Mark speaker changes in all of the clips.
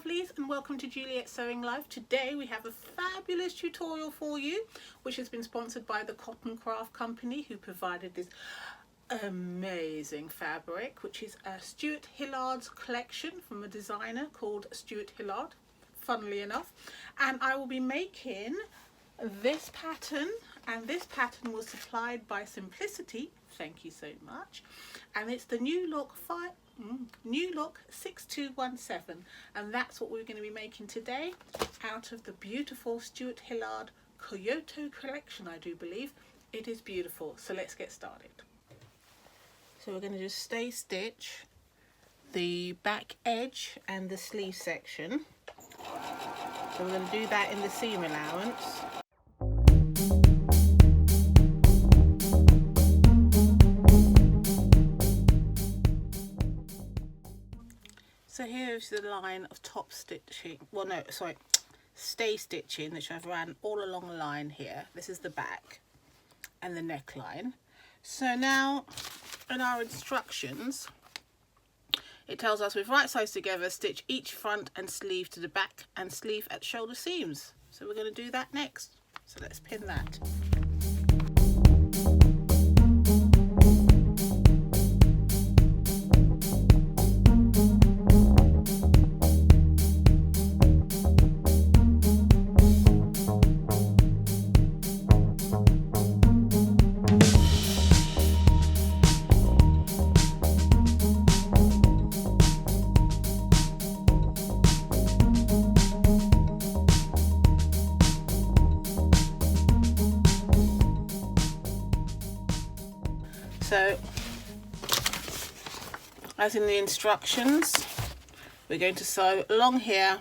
Speaker 1: lovelies, and welcome to Juliet's Sewing Life. Today we have a fabulous tutorial for you, which has been sponsored by the Cotton Craft Company, who provided this amazing fabric, which is Stuart Hillard's collection from a designer called Stuart Hillard, funnily enough. And I will be making this pattern, and this pattern was supplied by Simplicity, thank you so much, and it's the NewLook 6217, and that's what we're going to be making today out of the beautiful Stuart Hillard Kyoto collection. I do believe it is beautiful. So let's get started. So we're going to just stay stitch the back edge and the sleeve section. So we're going to do that in the seam allowance. So here's the line of top stitching, well no, sorry, stay stitching, which I've ran all along the line here. This is the back and the neckline. So now in our instructions, it tells us with right sides together, stitch each front and sleeve to the back and sleeve at shoulder seams. So we're going to do that next. So let's pin that. So, as in the instructions, we're going to sew along here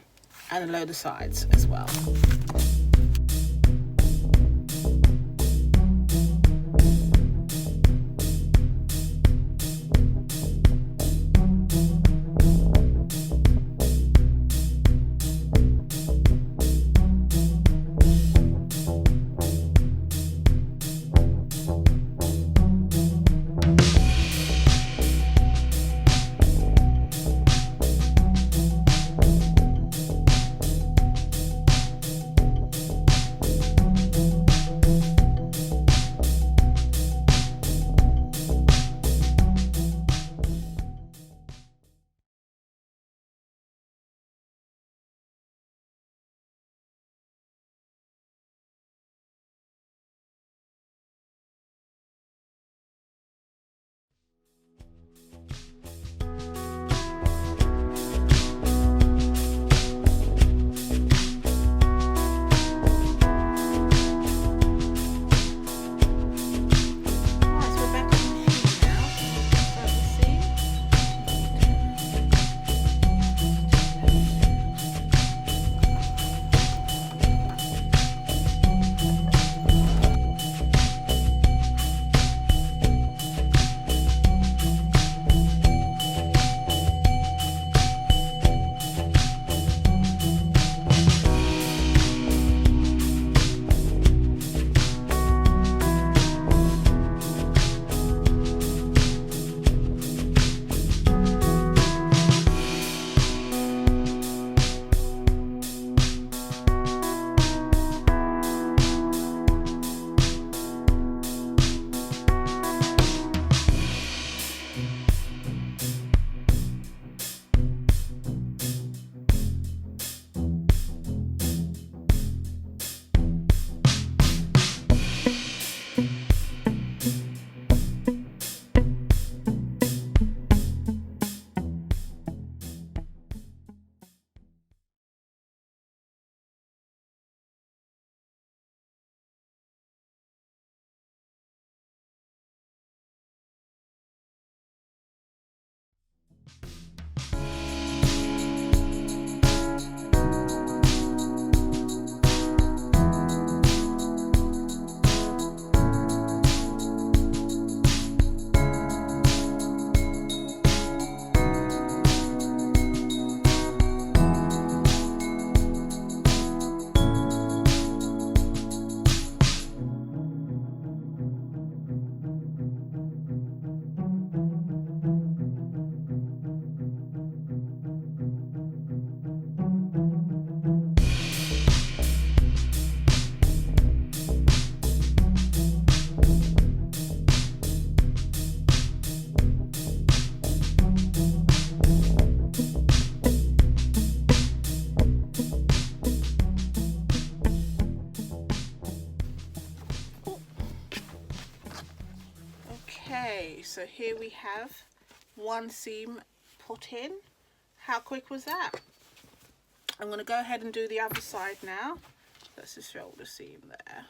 Speaker 1: and along the sides as well. Okay, so here we have one seam put in. How quick was that? I'm going to go ahead and do the other side now. That's the shoulder seam there.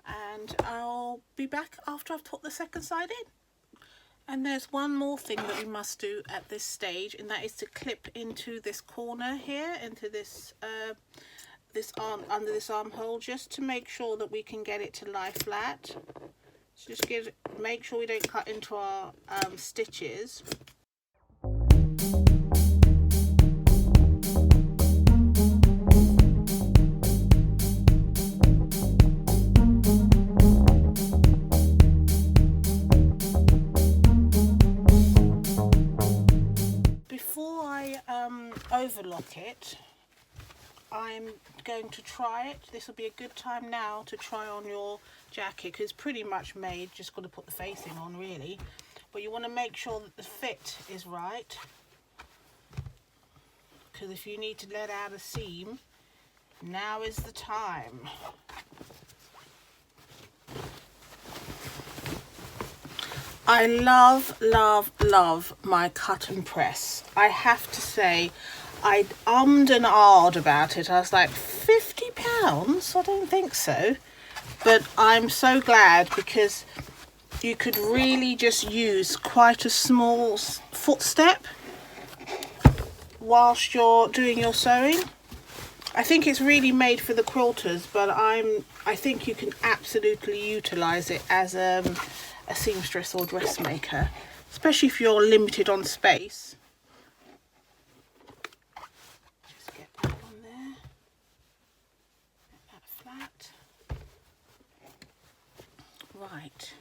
Speaker 1: And I'll be back after I've put the second side in. And there's one more thing that we must do at this stage, and that is to clip into this corner here, into this this arm, under this armhole, just to make sure that we can get it to lie flat. So just make sure we don't cut into our stitches. Before I overlock it, I'm going to try it. This will be a good time now to try on your jacket, because it's pretty much made, just got to put the facing on really, but you want to make sure that the fit is right, because if you need to let out a seam, now is the time. I love, love, love my cut and press. I have to say, I ummed and ahed about it. I was like, £50? I don't think so. But I'm so glad, because you could really just use quite a small footstep whilst you're doing your sewing. I think it's really made for the quilters, but I think you can absolutely utilise it as a seamstress or dressmaker, especially if you're limited on space. Just get that on there, get that flat. Right,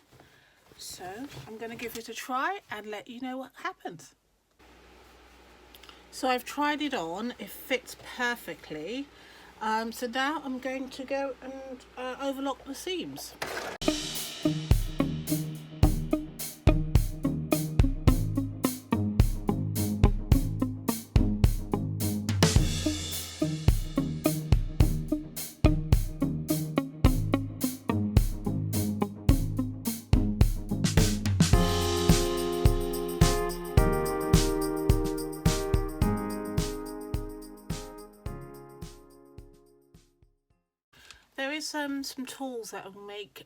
Speaker 1: so I'm going to give it a try and let you know what happens. So I've tried it on, it fits perfectly. So now I'm going to go and overlock the seams. There is some tools that will make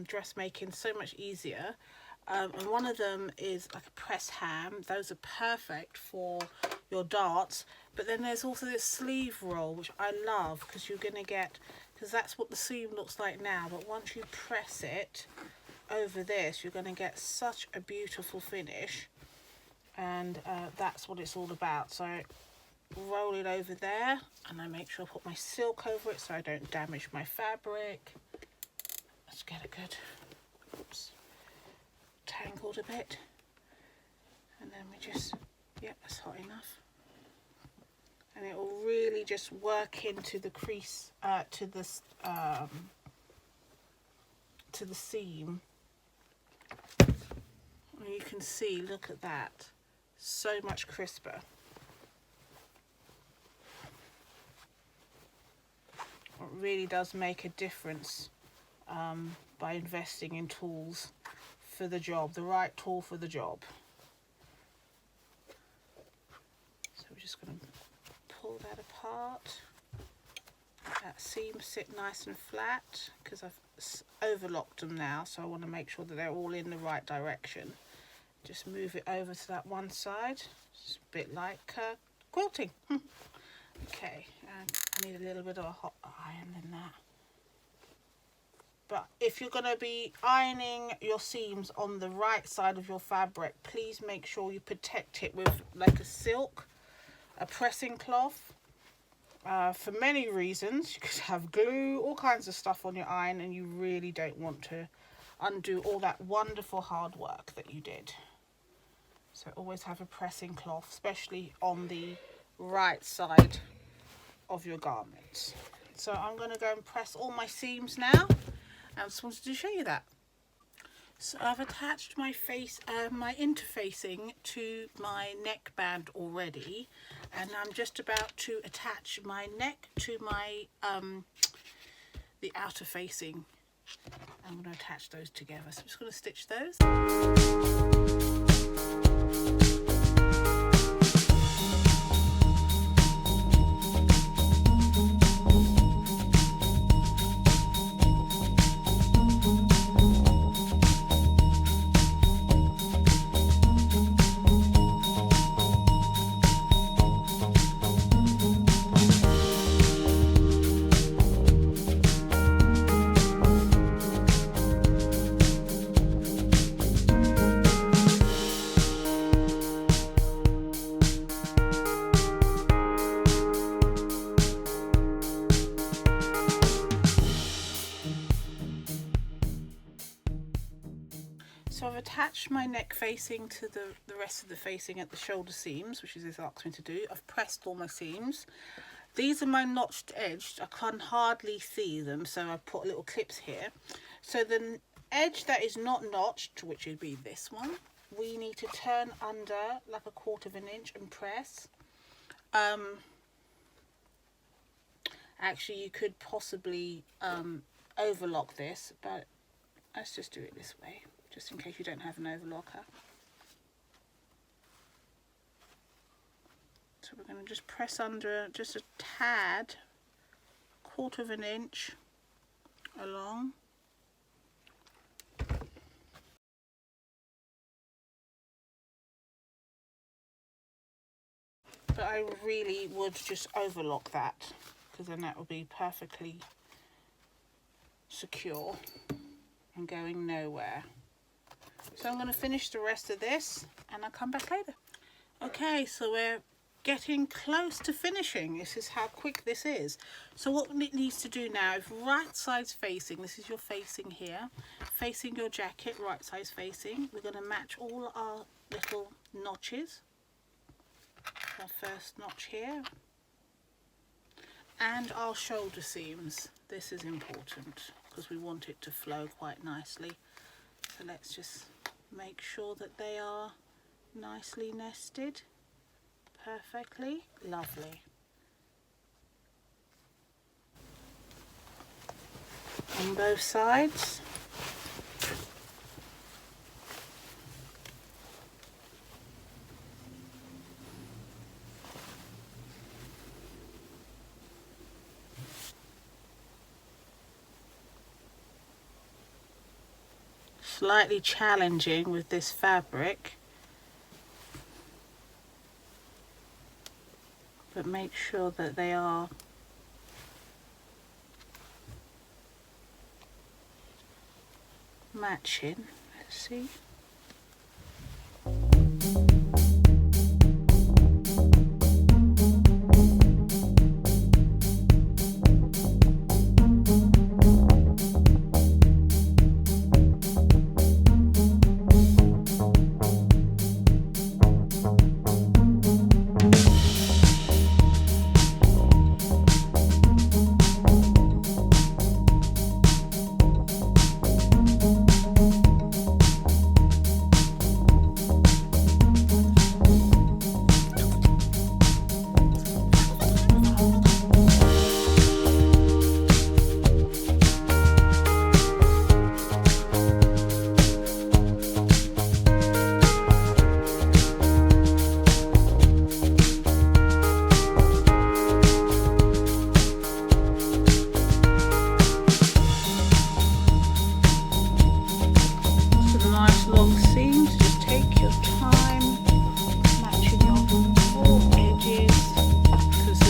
Speaker 1: dressmaking so much easier, and one of them is like a press ham. Those are perfect for your darts, but then there's also this sleeve roll, which I love, because you're going to get, because that's what the seam looks like now, but once you press it over this, you're going to get such a beautiful finish, and that's what it's all about. So roll it over there, and I make sure I put my silk over it so I don't damage my fabric. Let's get it good. Oops, tangled a bit, and then we just, yep, that's hot enough, and it will really just work into the crease, to the seam. And you can see, look at that, so much crisper. It really does make a difference by investing in tools for the job, the right tool for the job. So we're just going to pull that apart. Let that seam sit nice and flat, because I've overlocked them now, so I want to make sure that they're all in the right direction. Just move it over to that one side, just a bit like quilting. Okay, and I need a little bit of a hot iron in that. But if you're going to be ironing your seams on the right side of your fabric, please make sure you protect it with like a silk, a pressing cloth. For many reasons, you could have glue, all kinds of stuff on your iron, and you really don't want to undo all that wonderful hard work that you did. So always have a pressing cloth, especially on the right side of your garments. So I'm going to go and press all my seams now. I just wanted to show you that. So I've attached my my interfacing to my neckband already, and I'm just about to attach my neck to my the outer facing, I'm going to attach those together. So I'm just going to stitch those. So I've attached my neck facing to the rest of the facing at the shoulder seams, which is this asks me to do. I've pressed all my seams. These are my notched edged. I can hardly see them, so I've put little clips here. So the edge that is not notched, which would be this one, we need to turn under like 1/4 inch and press. Actually, you could possibly overlock this, but let's just do it this way, just in case you don't have an overlocker. So we're going to just press under just a tad, 1/4 inch along. But I really would just overlock that, because then that will be perfectly secure and going nowhere. So I'm going to finish the rest of this and I'll come back later. Okay, so we're getting close to finishing. This is how quick this is. So what it needs to do now is right sides facing. This is your facing here, facing your jacket, right sides facing. We're going to match all our little notches. Our first notch here, and our shoulder seams. This is important because we want it to flow quite nicely. So let's just make sure that they are nicely nested perfectly. Lovely. On both sides. Slightly challenging with this fabric, but make sure that they are matching. Let's see.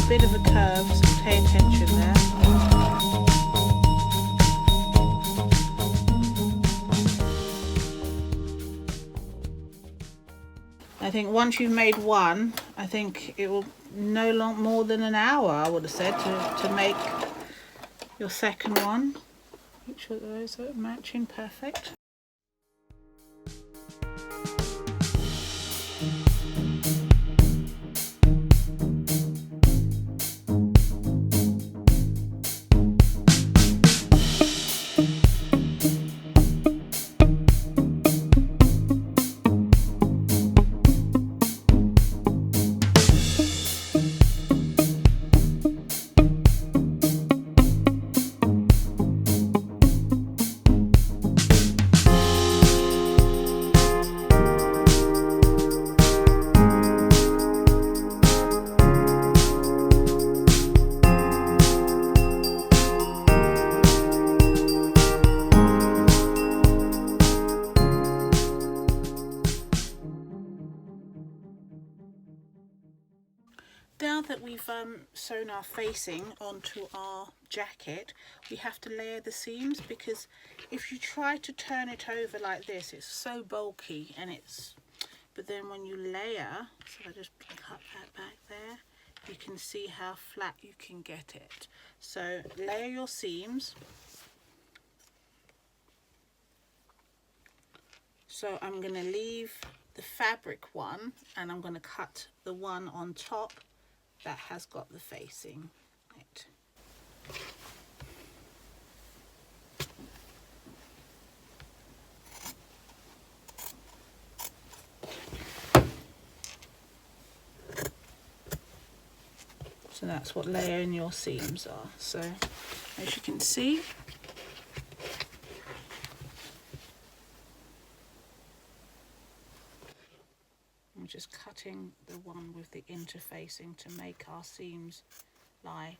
Speaker 1: Bit of a curve, so pay attention there. I think once you've made one, I think it will no long more than an hour, I would have said, to make your second one. Make sure those are matching perfect. we've sewn our facing onto our jacket, we have to layer the seams, because if you try to turn it over like this, it's so bulky, and but then when you layer, so I just cut that back there, you can see how flat you can get it. So layer your seams. So I'm going to leave the fabric one, and I'm going to cut the one on top that has got the facing. Right. So that's what layering your seams are. So as you can see, I'm just cutting the one with the interfacing to make our seams lie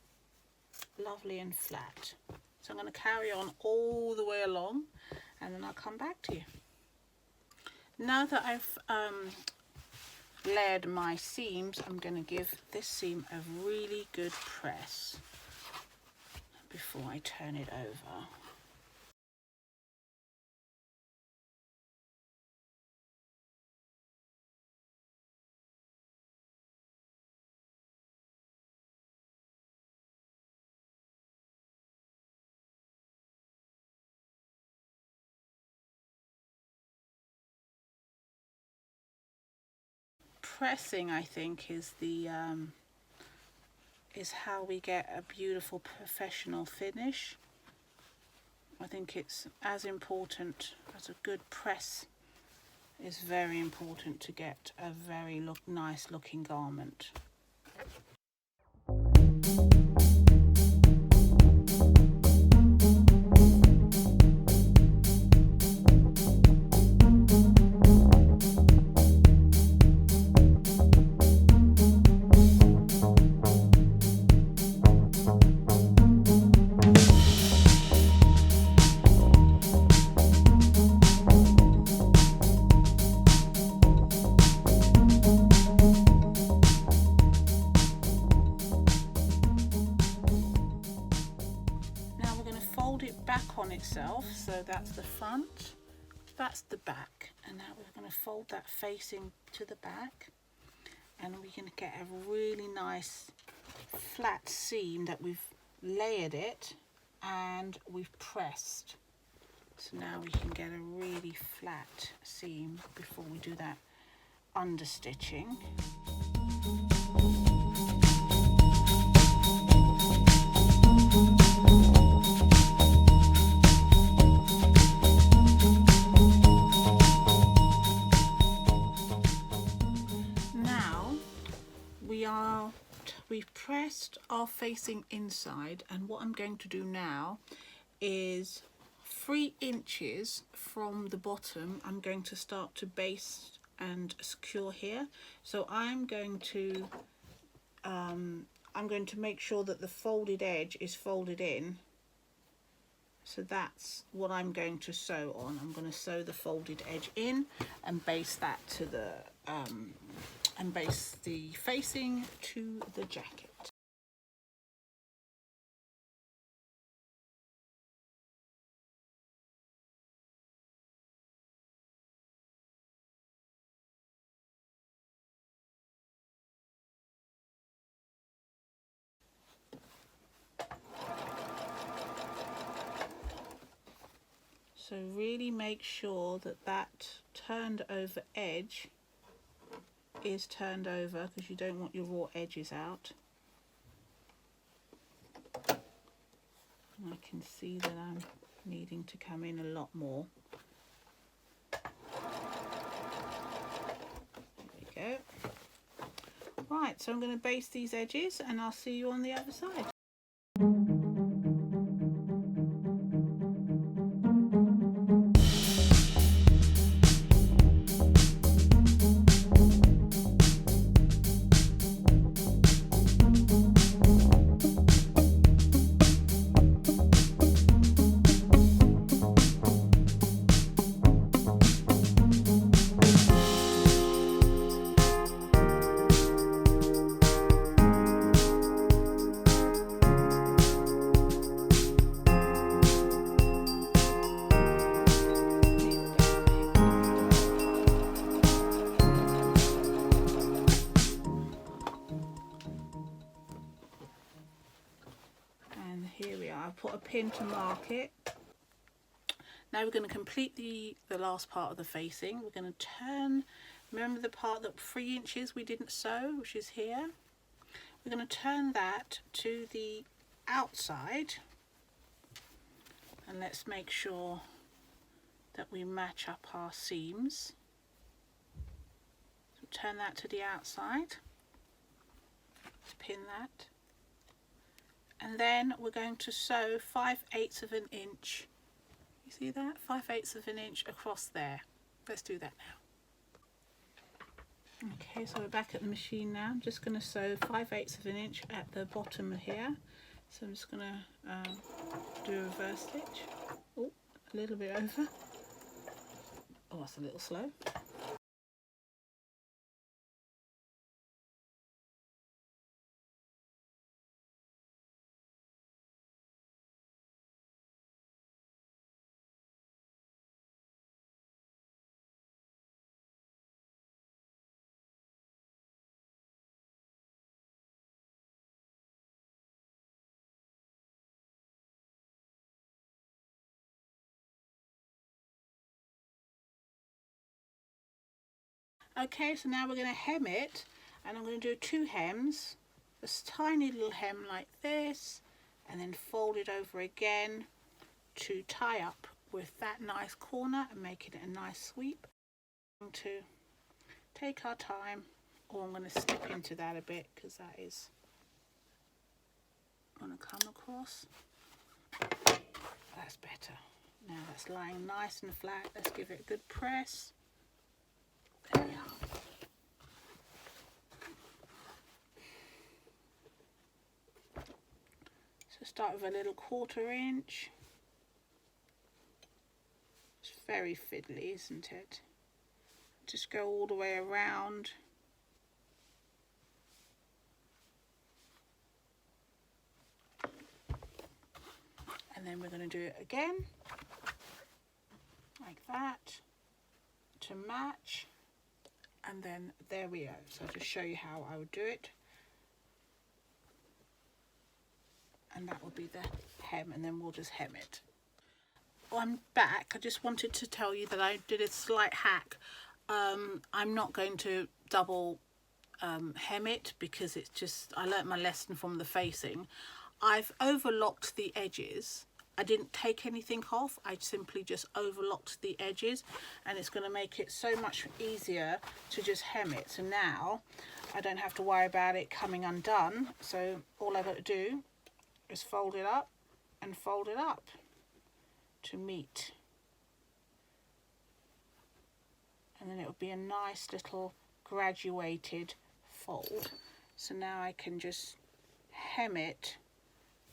Speaker 1: lovely and flat. So I'm going to carry on all the way along, and then I'll come back to you. Now that I've layered my seams, I'm going to give this seam a really good press before I turn it over. Pressing, I think, is how we get a beautiful professional finish. I think it's as important as a good press is very important to get a very nice looking garment. Itself, so that's the front, that's the back, and now we're going to fold that facing to the back, and we can get a really nice flat seam that we've layered it and we've pressed. So now we can get a really flat seam before we do that understitching. We've pressed our facing inside, and what I'm going to do now is 3 inches from the bottom I'm going to start to baste and secure here. So I'm going to make sure that the folded edge is folded in. So that's what I'm going to sew on. I'm going to sew the folded edge in and baste that to the and baste the facing to the jacket. So really make sure that that turned over edge is turned over, because you don't want your raw edges out. And I can see that I'm needing to come in a lot more. There we go. Right, so I'm going to baste these edges, and I'll see you on the other side. pin to mark it. Now we're going to complete the last part of the facing. We're going to turn, remember the part that 3 inches we didn't sew, which is here. We're going to turn that to the outside, and let's make sure that we match up our seams. So turn that to the outside, let's pin that, and then we're going to sew 5/8 of an inch. You see that? 5/8 of an inch across there. Let's do that now. Okay, so we're back at the machine now. I'm just going to sew 5/8 of an inch at the bottom here. So I'm just going to do a reverse stitch. Oh, a little bit over. Oh, that's a little slow. Okay, so now we're going to hem it, and I'm going to do 2 hems, a tiny little hem like this, and then fold it over again to tie up with that nice corner and making it a nice sweep. I'm going to take our time, or I'm going to slip into that a bit because that is going to come across. That's better. Now that's lying nice and flat. Let's give it a good press. There we are. So start with a little 1/4 inch. It's very fiddly, isn't it? Just go all the way around. And then we're going to do it again, like that, to match. And then there we go. So I'll just show you how I would do it. And that will be the hem, and then we'll just hem it. I'm back. I just wanted to tell you that I did a slight hack. I'm not going to double hem it because it's just, I learnt my lesson from the facing. I've overlocked the edges. I didn't take anything off, I simply just overlocked the edges, and it's going to make it so much easier to just hem it. So now I don't have to worry about it coming undone. So all I've got to do is fold it up and fold it up to meet, and then it will be a nice little graduated fold. So now I can just hem it,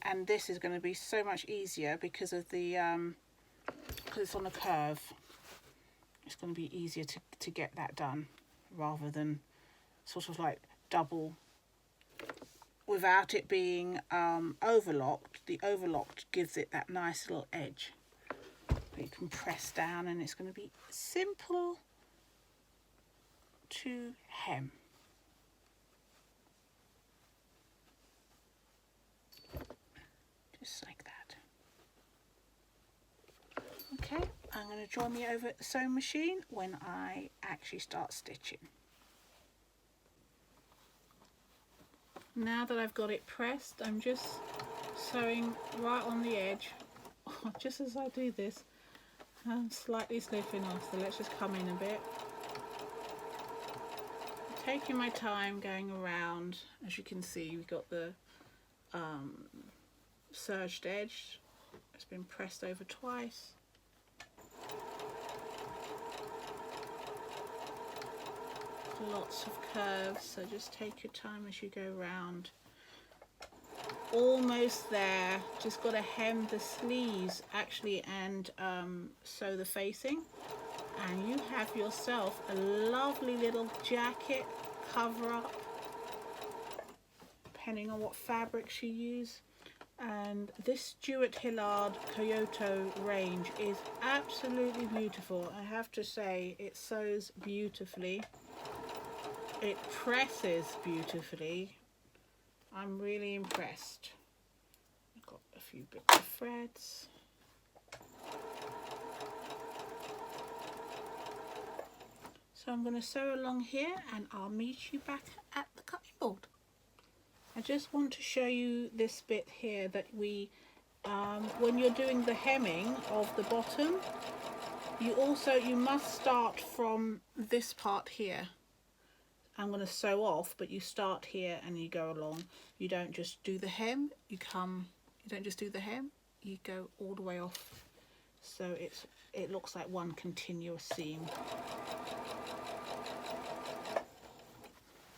Speaker 1: and this is going to be so much easier because of the because it's on a curve. It's going to be easier to get that done rather than sort of like double without it being overlocked. The overlocked gives it that nice little edge. You can press down, and it's going to be simple to hem. Just like that. Okay, I'm going to join me over at the sewing machine when I actually start stitching. Now that I've got it pressed, I'm just sewing right on the edge. Just as I do this, I'm slightly slipping off, so let's just come in a bit. Taking my time going around. As you can see, we've got the serged edge. It's been pressed over twice. Lots of curves, so just take your time as you go around. Almost there, just got to hem the sleeves actually and sew the facing, and you have yourself a lovely little jacket cover up, depending on what fabrics you use. And this Stuart Hillard Kyoto range is absolutely beautiful. I have to say, it sews beautifully, it presses beautifully. I'm really impressed. I've got a few bits of threads. So I'm going to sew along here and I'll meet you back at the cutting board. I just want to show you this bit here that we, when you're doing the hemming of the bottom, you must start from this part here. I'm going to sew off, but you start here and you go along. You don't just do the hem, you don't just do the hem, you go all the way off. So it looks like one continuous seam.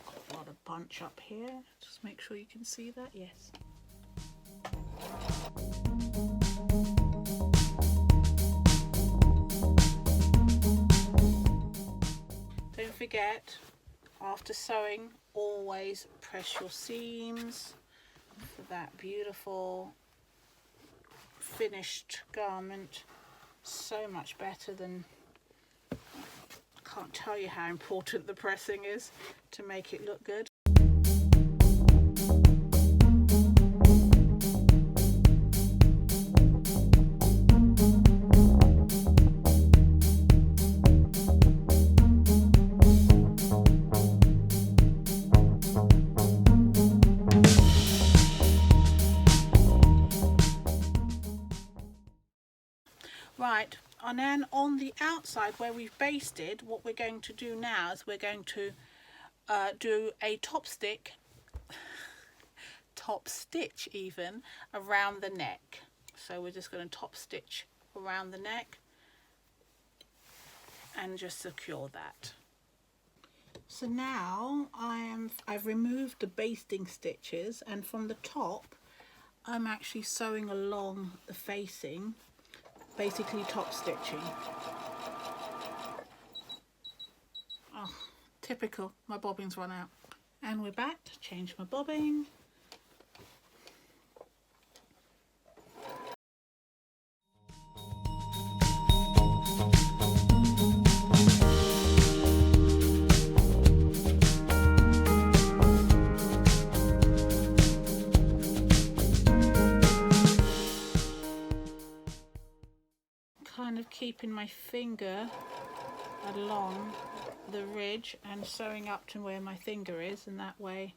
Speaker 1: Got a lot of bunch up here. Just make sure you can see that, yes. Don't forget, after sewing, always press your seams for that beautiful finished garment. So much better than, I can't tell you how important the pressing is to make it look good. Right, and then on the outside where we've basted, what we're going to do now is we're going to do a top stitch even around the neck. So we're just going to top stitch around the neck and just secure that. So now I've removed the basting stitches, and from the top I'm actually sewing along the facing, basically top stitching. Oh, typical, my bobbin's run out. And we're back to change my bobbin. Kind of keeping my finger along the ridge and sewing up to where my finger is, and that way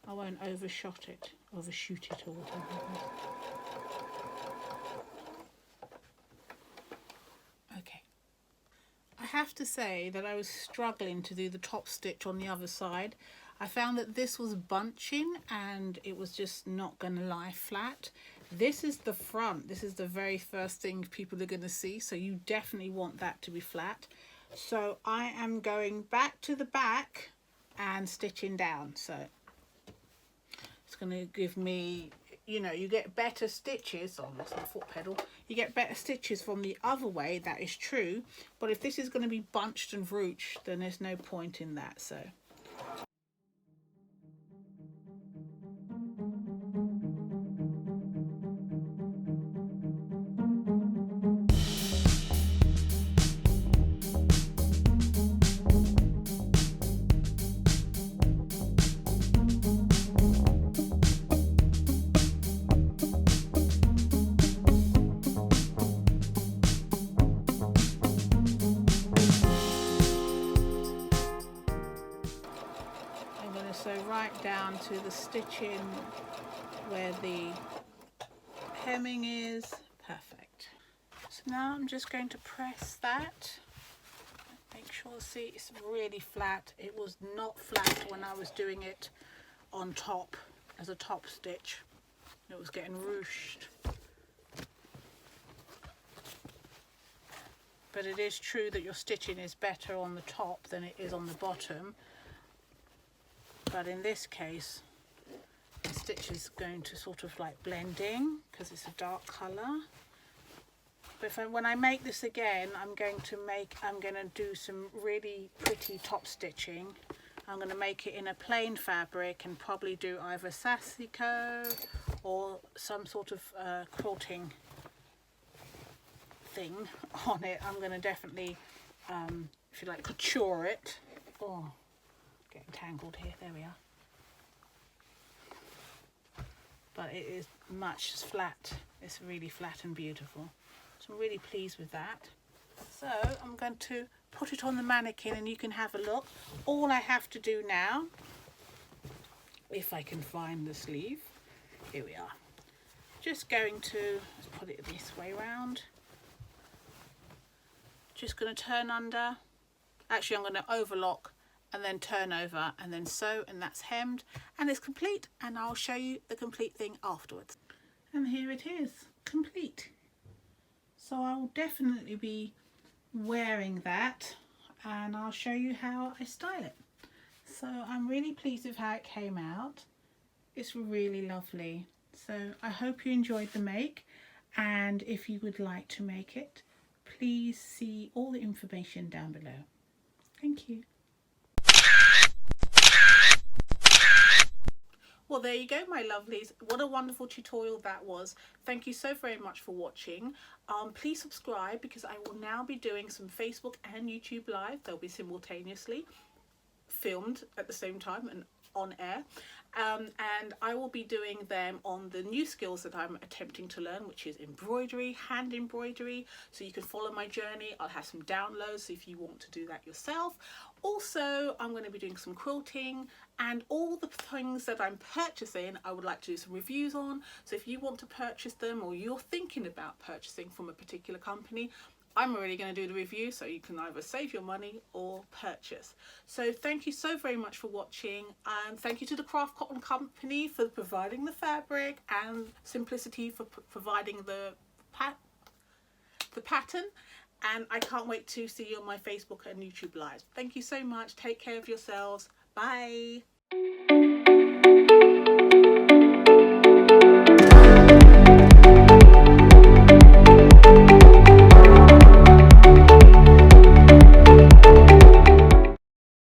Speaker 1: I won't overshoot it or whatever. Okay. I have to say that I was struggling to do the top stitch on the other side. I found that this was bunching and it was just not going to lie flat. This is the front. This is the very first thing people are going to see, so you definitely want that to be flat. So I am going back to the back and stitching down. So it's going to give me, you know, you get better stitches. Oh, that's my foot pedal. You get better stitches from the other way, that is true. But if this is going to be bunched and ruched, then there's no point in that. So right down to the stitching where the hemming is. Perfect. So now I'm just going to press that. Make sure, see, it's really flat. It was not flat when I was doing it on top as a top stitch. It was getting ruched. But it is true that your stitching is better on the top than it is on the bottom. But in this case, the stitch is going to sort of like blend in because it's a dark colour. But when I make this again, I'm going to do some really pretty top stitching. I'm going to make it in a plain fabric and probably do either sassico or some sort of quilting thing on it. I'm going to definitely, if you like, couture it. Oh, getting tangled here. There we are. but it is much flat. It's really flat and beautiful. So I'm really pleased with that. So I'm going to put it on the mannequin and you can have a look. All I have to do now, if I can find the sleeve, here we are. Just going to, let's put it this way round. Just going to turn under. Actually, I'm going to overlock and then turn over and then sew, and that's hemmed and it's complete, and I'll show you the complete thing afterwards. And here it is, complete. So I'll definitely be wearing that and I'll show you how I style it. So I'm really pleased with how it came out. It's really lovely. So I hope you enjoyed the make, and if you would like to make it, please see all the information down below. Thank you. Well, there you go, my lovelies. What a wonderful tutorial that was. Thank you so very much for watching. Please subscribe, because I will now be doing some Facebook and YouTube live. They'll be simultaneously filmed at the same time and on air. And I will be doing them on the new skills that I'm attempting to learn, which is embroidery, hand embroidery, so you can follow my journey. I'll have some downloads if you want to do that yourself. Also, I'm going to be doing some quilting, and all the things that I'm purchasing I would like to do some reviews on. So if you want to purchase them, or you're thinking about purchasing from a particular company, I'm already going to do the review, so you can either save your money or purchase. So thank you so very much for watching, and thank you to the Craft Cotton Company for providing the fabric, and Simplicity for providing the pattern. And I can't wait to see you on my Facebook and YouTube lives. Thank you so much. Take care of yourselves. Bye.